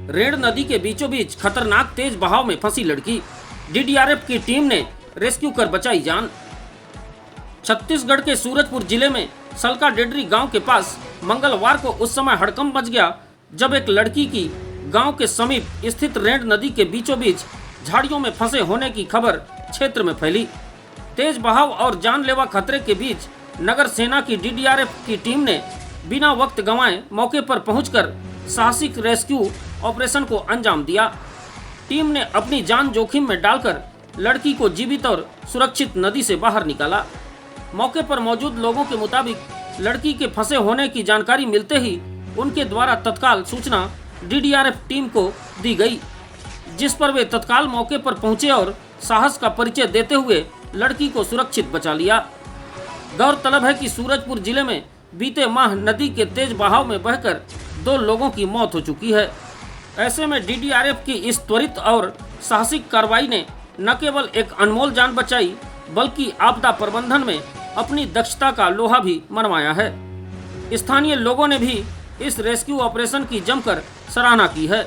रेण नदी के बीचों बीच खतरनाक तेज बहाव में फंसी लड़की, डीडीआरएफ की टीम ने रेस्क्यू कर बचाई जान। छत्तीसगढ़ के सूरजपुर जिले में सलका डेडरी गांव के पास मंगलवार को उस समय हड़कंप मच गया जब एक लड़की की गांव के समीप स्थित रेण नदी के बीचों बीच झाड़ियों में फंसे होने की खबर क्षेत्र में फैली। तेज बहाव और जानलेवा खतरे के बीच नगर सेना की डीडीआरएफ की टीम ने बिना वक्त गंवाए मौके पर पहुंचकर साहसिक रेस्क्यू ऑपरेशन को अंजाम दिया। टीम ने अपनी जान जोखिम में डालकर लड़की को जीवित और सुरक्षित नदी से बाहर निकाला। मौके पर मौजूद लोगों के मुताबिक लड़की के फंसे होने की जानकारी मिलते ही उनके द्वारा तत्काल सूचना डीडीआरएफ टीम को दी गई, जिस पर वे तत्काल मौके पर पहुंचे और साहस का परिचय देते हुए लड़की को सुरक्षित बचा लिया। गौरतलब है कि सूरजपुर जिले में बीते माह नदी के तेज बहाव में बहकर 2 लोगों की मौत हो चुकी है। ऐसे में डीडीआरएफ की इस त्वरित और साहसिक कार्रवाई ने न केवल एक अनमोल जान बचाई बल्कि आपदा प्रबंधन में अपनी दक्षता का लोहा भी मनवाया है। स्थानीय लोगों ने भी इस रेस्क्यू ऑपरेशन की जमकर सराहना की है।